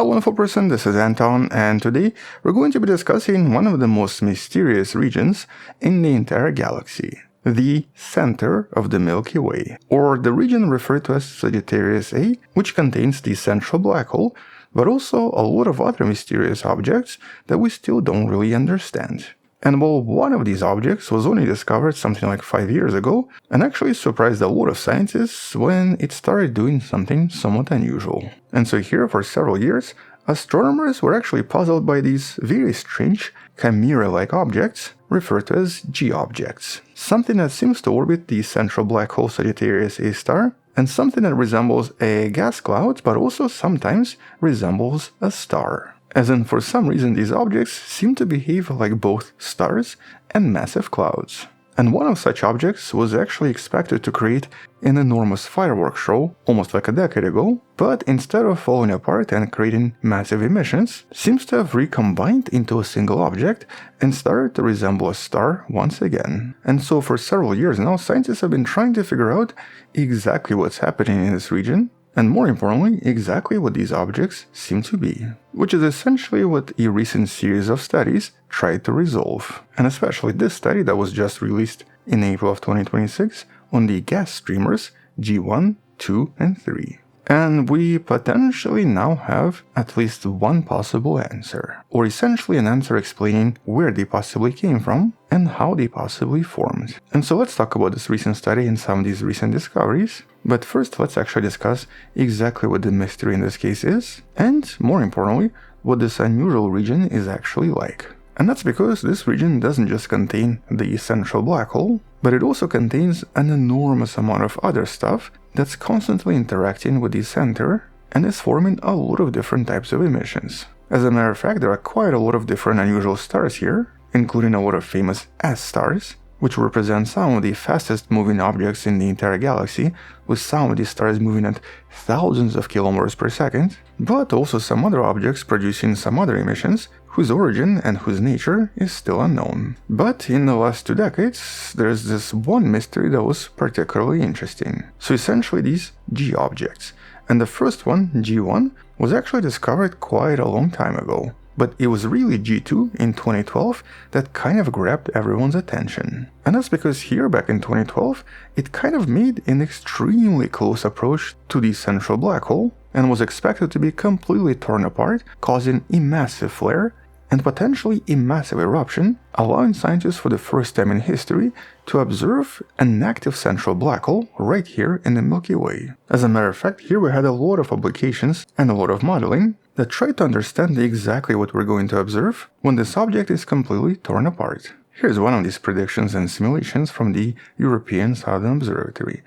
Hello wonderful person, this is Anton, and today we're going to be discussing one of the most mysterious regions in the entire galaxy. The center of the Milky Way, or the region referred to as Sagittarius A, which contains the central black hole, but also a lot of other mysterious objects that we still don't really understand. And while one of these objects was only discovered something like 5 years ago, and actually surprised a lot of scientists when it started doing something somewhat unusual. And so here, for several years, astronomers were actually puzzled by these very strange, chimera-like objects, referred to as G-objects. Something that seems to orbit the central black hole Sagittarius A star, and something that resembles a gas cloud, but also sometimes resembles a star. As in, for some reason, these objects seem to behave like both stars and massive clouds. And one of such objects was actually expected to create an enormous fireworks show almost like a decade ago, but instead of falling apart and creating massive emissions, seems to have recombined into a single object and started to resemble a star once again. And so for several years now, scientists have been trying to figure out exactly what's happening in this region, and more importantly, exactly what these objects seem to be, which is essentially what a recent series of studies tried to resolve, and especially this study that was just released in April of 2026 on the gas streamers G1, 2, and 3. And we potentially now have at least one possible answer, or essentially an answer explaining where they possibly came from and how they possibly formed. And so let's talk about this recent study and some of these recent discoveries. But first, let's actually discuss exactly what the mystery in this case is, and more importantly, what this unusual region is actually like. And that's because this region doesn't just contain the central black hole, but it also contains an enormous amount of other stuff that's constantly interacting with the center and is forming a lot of different types of emissions. As a matter of fact, there are quite a lot of different unusual stars here, including a lot of famous S stars, which represent some of the fastest moving objects in the entire galaxy, with some of these stars moving at thousands of kilometers per second, but also some other objects producing some other emissions, whose origin and whose nature is still unknown. But in the last 2 decades, there's this one mystery that was particularly interesting. So essentially these G objects, and the first one, G1, was actually discovered quite a long time ago. But it was really G2 in 2012 that kind of grabbed everyone's attention. And that's because here, back in 2012, it kind of made an extremely close approach to the central black hole and was expected to be completely torn apart, causing a massive flare and potentially a massive eruption, allowing scientists for the first time in history to observe an active central black hole right here in the Milky Way. As a matter of fact, here we had a lot of publications and a lot of modeling that tried to understand exactly what we're going to observe when this object is completely torn apart. Here's one of these predictions and simulations from the European Southern Observatory.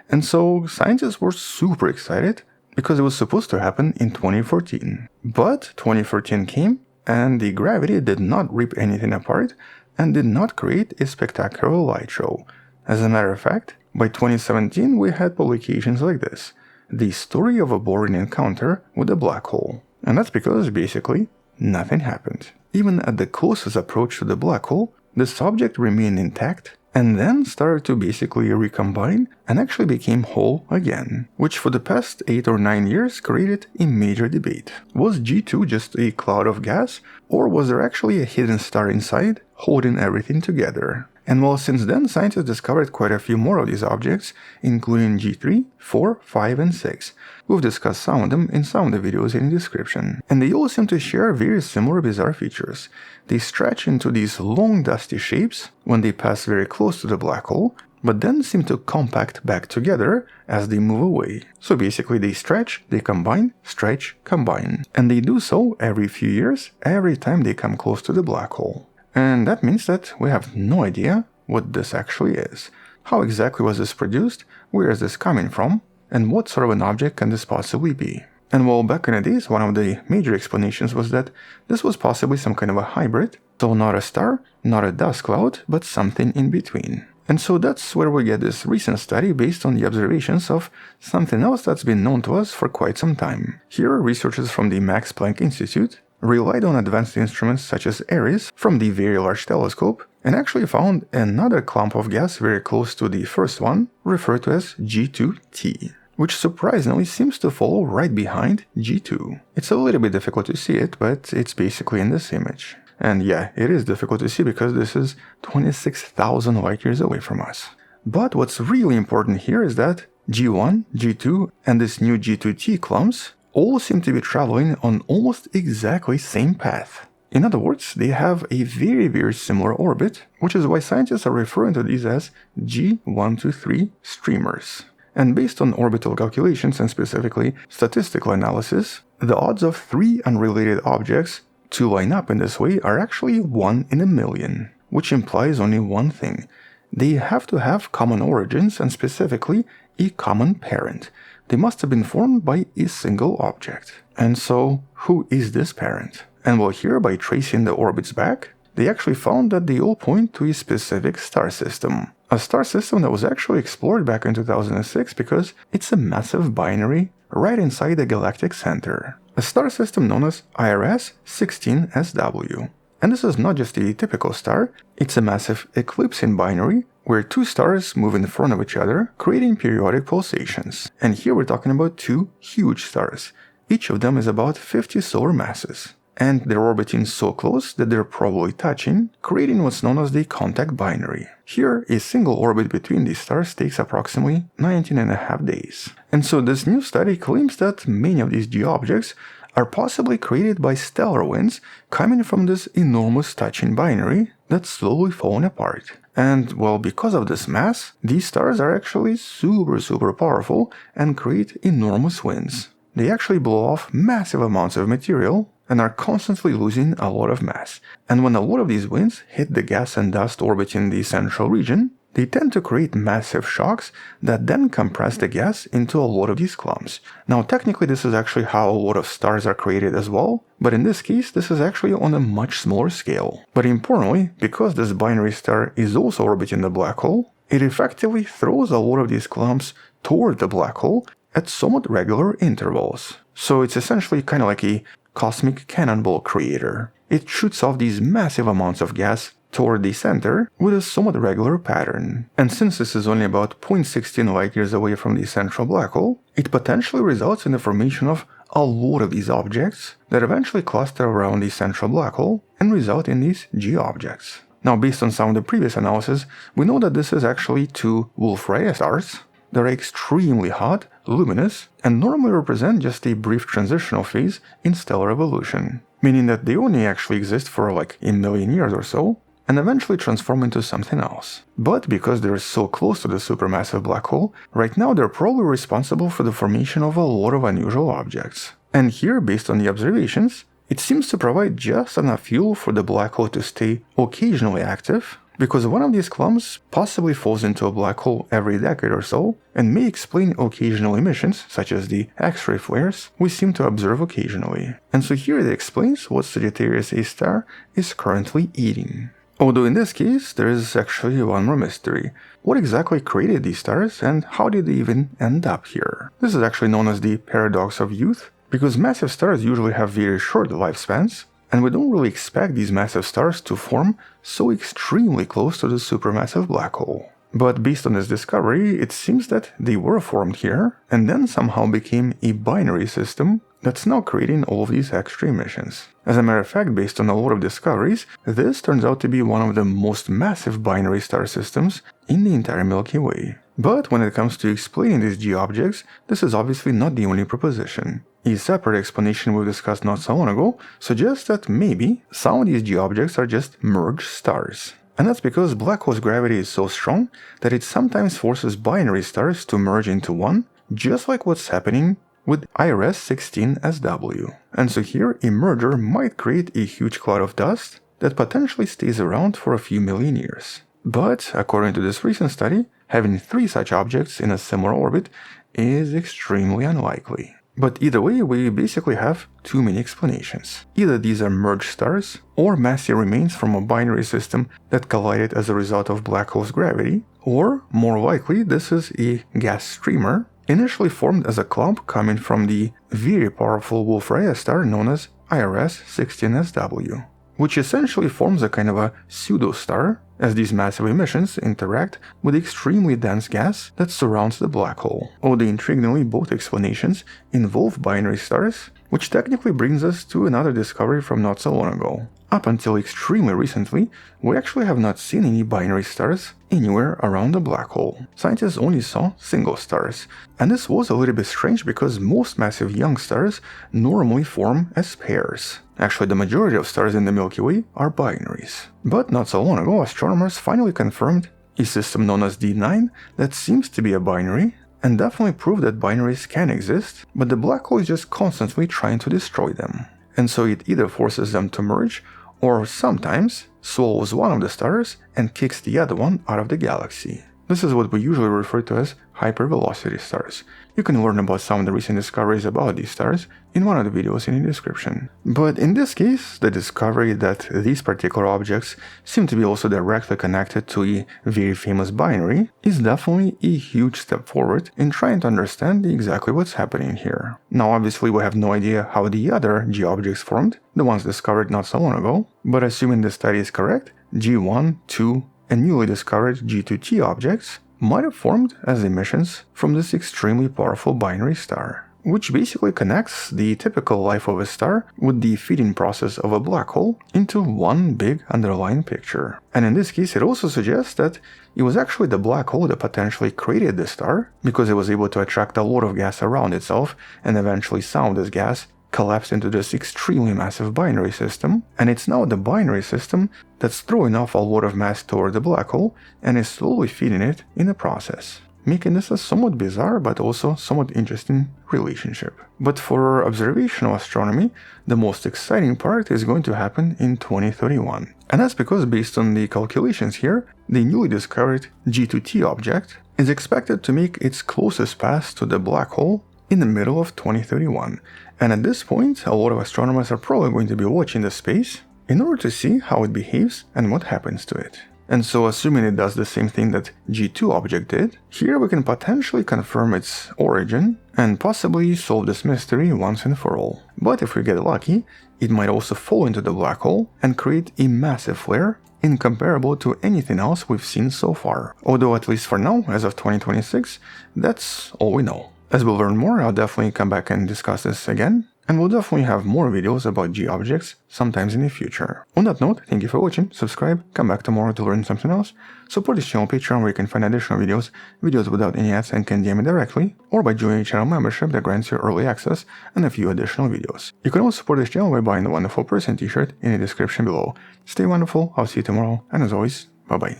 And so scientists were super excited because it was supposed to happen in 2014. But 2014 came and the gravity did not rip anything apart and did not create a spectacular light show. As a matter of fact, by 2017 we had publications like this: the story of a boring encounter with a black hole. And that's because, basically, nothing happened. Even at the closest approach to the black hole, this object remained intact and then started to basically recombine and actually became whole again, which for the past 8 or 9 years created a major debate. Was G2 just a cloud of gas, or was there actually a hidden star inside holding everything together? And well, since then, scientists discovered quite a few more of these objects, including G3, 4, 5, and 6. We've discussed some of them in some of the videos in the description. And they all seem to share very similar bizarre features. They stretch into these long dusty shapes when they pass very close to the black hole, but then seem to compact back together as they move away. So basically they stretch, they combine, stretch, combine. And they do so every few years, every time they come close to the black hole. And that means that we have no idea what this actually is. How exactly was this produced, where is this coming from, and what sort of an object can this possibly be? And well, back in the days, one of the major explanations was that this was possibly some kind of a hybrid, so not a star, not a dust cloud, but something in between. And so that's where we get this recent study based on the observations of something else that's been known to us for quite some time. Here, researchers from the Max Planck Institute relied on advanced instruments such as ARIES from the Very Large Telescope and actually found another clump of gas very close to the first one, referred to as G2T. which surprisingly seems to follow right behind G2. It's a little bit difficult to see it, but it's basically in this image. And yeah, it is difficult to see because this is 26,000 light years away from us. But what's really important here is that G1, G2, and this new G2T clumps all seem to be traveling on almost exactly same path. In other words, they have a very similar orbit, which is why scientists are referring to these as G123 streamers. And based on orbital calculations and specifically statistical analysis, the odds of 3 unrelated objects to line up in this way are actually 1 in a million, which implies only one thing. They have to have common origins and specifically a common parent. They must have been formed by a single object. And so, who is this parent? And well, here, by tracing the orbits back, they actually found that they all point to a specific star system. A star system that was actually explored back in 2006 because it's a massive binary right inside the galactic center. A star system known as IRS-16SW. And this is not just a typical star, it's a massive eclipsing binary where two stars move in front of each other, creating periodic pulsations. And here we're talking about two huge stars. Each of them is about 50 solar masses. And they're orbiting so close that they're probably touching, creating what's known as the contact binary. Here, a single orbit between these stars takes approximately 19.5 days. And so this new study claims that many of these G-objects are possibly created by stellar winds coming from this enormous touching binary that's slowly falling apart. And, well, because of this mass, these stars are actually super powerful and create enormous winds. They actually blow off massive amounts of material and are constantly losing a lot of mass. And when a lot of these winds hit the gas and dust orbiting the central region, they tend to create massive shocks that then compress the gas into a lot of these clumps. Now, technically, this is actually how a lot of stars are created as well, but in this case, this is actually on a much smaller scale. But importantly, because this binary star is also orbiting the black hole, it effectively throws a lot of these clumps toward the black hole at somewhat regular intervals. So it's essentially kind of like a cosmic cannonball creator. It shoots off these massive amounts of gas toward the center with a somewhat regular pattern. And since this is only about 0.16 light years away from the central black hole, it potentially results in the formation of a lot of these objects that eventually cluster around the central black hole and result in these G-objects. Now, based on some of the previous analysis, we know that this is actually two Wolf-Rayet stars. They're extremely hot, luminous, and normally represent just a brief transitional phase in stellar evolution, meaning that they only actually exist for like a million years or so, and eventually transform into something else. But because they're so close to the supermassive black hole, right now they're probably responsible for the formation of a lot of unusual objects. And here, based on the observations, it seems to provide just enough fuel for the black hole to stay occasionally active, because one of these clumps possibly falls into a black hole every decade or so, and may explain occasional emissions, such as the X-ray flares we seem to observe occasionally. And so here it explains what Sagittarius A star is currently eating. Although in this case, there is actually one more mystery. What exactly created these stars, and how did they even end up here? This is actually known as the paradox of youth, because massive stars usually have very short lifespans, and we don't really expect these massive stars to form so extremely close to the supermassive black hole. But based on this discovery, it seems that they were formed here, and then somehow became a binary system that's now creating all of these extra emissions. As a matter of fact, based on a lot of discoveries, this turns out to be one of the most massive binary star systems in the entire Milky Way. But when it comes to explaining these G-objects, this is obviously not the only proposition. A separate explanation we discussed not so long ago suggests that maybe some of these G-objects are just merged stars. And that's because black hole's gravity is so strong that it sometimes forces binary stars to merge into one, just like what's happening with IRS-16SW. And so here, a merger might create a huge cloud of dust that potentially stays around for a few million years. But, according to this recent study, having 3 such objects in a similar orbit is extremely unlikely. But either way, we basically have too many explanations. Either these are merged stars, or massive remains from a binary system that collided as a result of black hole's gravity, or, more likely, this is a gas streamer, initially formed as a clump coming from the very powerful Wolf-Rayet star known as IRS-16SW. which essentially forms a kind of a pseudo-star, as these massive emissions interact with the extremely dense gas that surrounds the black hole. Although intriguingly, both explanations involve binary stars, which technically brings us to another discovery from not so long ago. Up until extremely recently, we actually have not seen any binary stars anywhere around the black hole. Scientists only saw single stars, and this was a little bit strange because most massive young stars normally form as pairs. Actually, the majority of stars in the Milky Way are binaries. But not so long ago, astronomers finally confirmed a system known as D9 that seems to be a binary, and definitely proved that binaries can exist, but the black hole is just constantly trying to destroy them. And so it either forces them to merge, or sometimes swallows one of the stars and kicks the other one out of the galaxy. This is what we usually refer to as hypervelocity stars. You can learn about some of the recent discoveries about these stars in one of the videos in the description. But in this case, the discovery that these particular objects seem to be also directly connected to a very famous binary is definitely a huge step forward in trying to understand exactly what's happening here. Now obviously we have no idea how the other G objects formed, the ones discovered not so long ago, but assuming the study is correct, G1, 2, and newly discovered G2T objects might have formed as emissions from this extremely powerful binary star, which basically connects the typical life of a star with the feeding process of a black hole into one big underlying picture. And in this case, it also suggests that it was actually the black hole that potentially created the star, because it was able to attract a lot of gas around itself, and eventually some of this gas collapsed into this extremely massive binary system, and it's now the binary system that's throwing off a lot of mass toward the black hole and is slowly feeding it in the process, making this a somewhat bizarre but also somewhat interesting relationship. But for observational astronomy, the most exciting part is going to happen in 2031. And that's because, based on the calculations here, the newly discovered G2T object is expected to make its closest pass to the black hole in the middle of 2031. And at this point, a lot of astronomers are probably going to be watching the space in order to see how it behaves and what happens to it. And so, assuming it does the same thing that G2 object did, here we can potentially confirm its origin and possibly solve this mystery once and for all. But if we get lucky, it might also fall into the black hole and create a massive flare incomparable to anything else we've seen so far. Although at least for now, as of 2026, that's all we know. As we'll learn more, I'll definitely come back and discuss this again, and we'll definitely have more videos about G objects sometimes in the future. On that note, thank you for watching, subscribe, come back tomorrow to learn something else, support this channel on Patreon where you can find additional videos without any ads and can DM me directly, or by joining a channel membership that grants you early access and a few additional videos. You can also support this channel by buying the Wonderful Person t-shirt in the description below. Stay wonderful, I'll see you tomorrow, and as always, bye bye.